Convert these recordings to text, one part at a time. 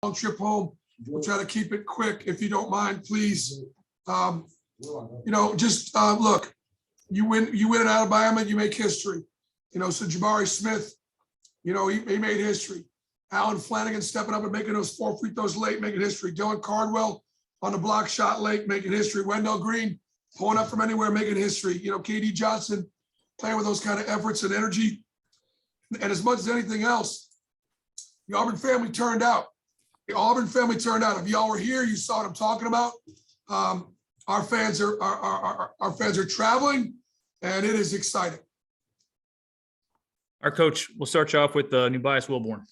long trip home. We'll try to keep it quick, if you don't mind, please. Look, you win in Alabama, you make history. So Jabari Smith, he made history. Alan Flanagan stepping up and making those 4 free throws late, making history. Dylan Cardwell on the block shot late, making history. Wendell Green pulling up from anywhere, making history. KD Johnson playing with those kind of efforts and energy. And as much as anything else, the Auburn family turned out. If y'all were here, you saw what I'm talking about. Our fans are traveling, and it is exciting. Our coach, we'll start you off with New Bias Wilborn.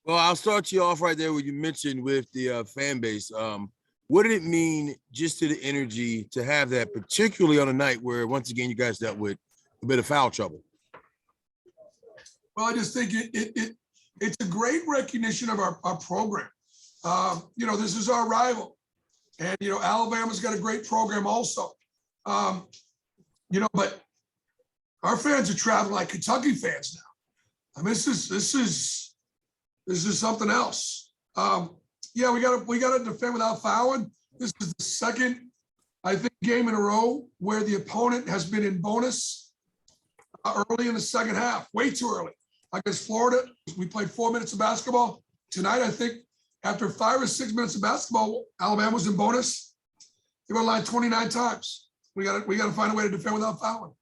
Well, I'll start you off right there what you mentioned with the fan base. What did it mean just to the energy to have that, particularly on a night where, once again, you guys dealt with a bit of foul trouble? Well, I just think it's a great recognition of our program. This is our rival. And, Alabama's got a great program also. But our fans are traveling like Kentucky fans now. I mean, this is something else. We got to defend without fouling. This is the second, I think, game in a row where the opponent has been in bonus early in the second half, way too early. Against Florida, we played 4 minutes of basketball. Tonight, I think, after 5 or 6 minutes of basketball, Alabama was in bonus. They were line 29 times. We got to find a way to defend without fouling.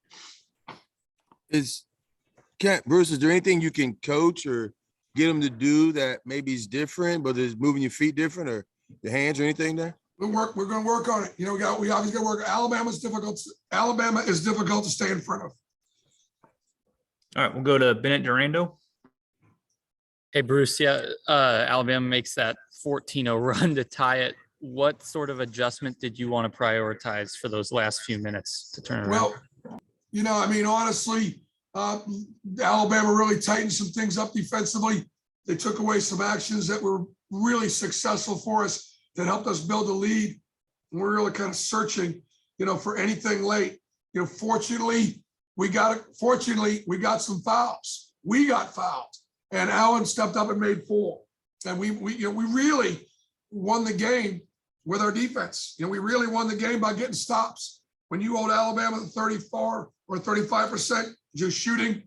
Bruce, is there anything you can coach or get them to do that maybe is different, but is moving your feet different or your hands or anything there? We're going to work on it. We obviously got to work. Alabama is difficult to stay in front of. All right, we'll go to Bennett Durando. Hey, Bruce. Yeah, Alabama makes that 14-0 run to tie it. What sort of adjustment did you want to prioritize for those last few minutes to turn around? Well, honestly, Alabama really tightened some things up defensively. They took away some actions that were really successful for us that helped us build a lead. And we're really kind of searching, for anything late. Fortunately, we got some fouls. We got fouled, and Allen stepped up and made 4. And we really won the game with our defense. We really won the game by getting stops. When you hold Alabama to 34 or 35% just shooting,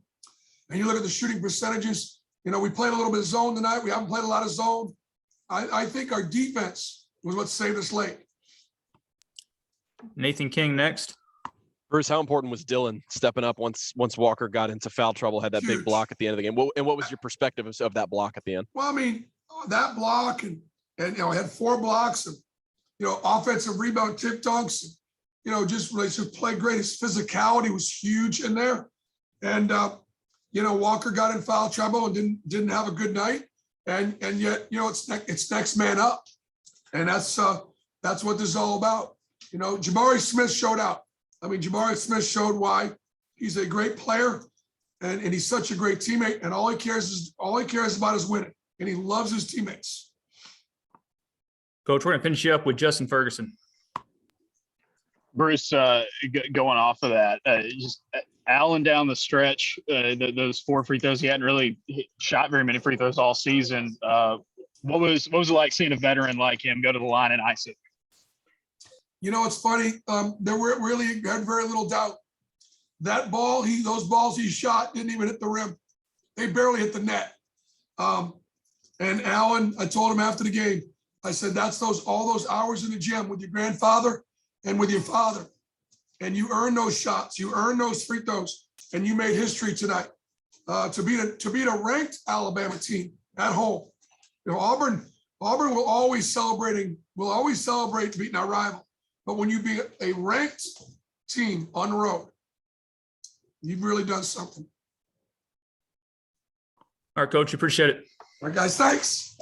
and you look at the shooting percentages, we played a little bit of zone tonight. We haven't played a lot of zone. I think our defense was what saved us late. Nathan King next. Bruce, how important was Dylan stepping up once Walker got into foul trouble, had that big block at the end of the game? What was your perspective of that block at the end? Well, that block and I had 4 blocks and, offensive rebound tip dunks, just played great. His physicality was huge in there. And, Walker got in foul trouble and didn't have a good night. And yet, it's next man up. And that's what this is all about. Jabari Smith showed out. Jabari Smith showed why he's a great player and he's such a great teammate. And all he cares about is winning. And he loves his teammates. Coach, we're going to finish you up with Justin Ferguson. Bruce, going off of that, just Allen down the stretch, those 4 free throws, he hadn't really shot very many free throws all season. What was it like seeing a veteran like him go to the line and ice it? It's funny. There were really had very little doubt. Those balls he shot didn't even hit the rim. They barely hit the net. And Allen, I told him after the game, I said, that's all those hours in the gym with your grandfather and with your father. And you earned those shots. You earned those free throws. And you made history tonight. To beat a ranked Alabama team at home. Auburn will always celebrate beating our rival. But when you beat a ranked team on the road, you've really done something. All right, Coach, appreciate it. All right, guys, thanks.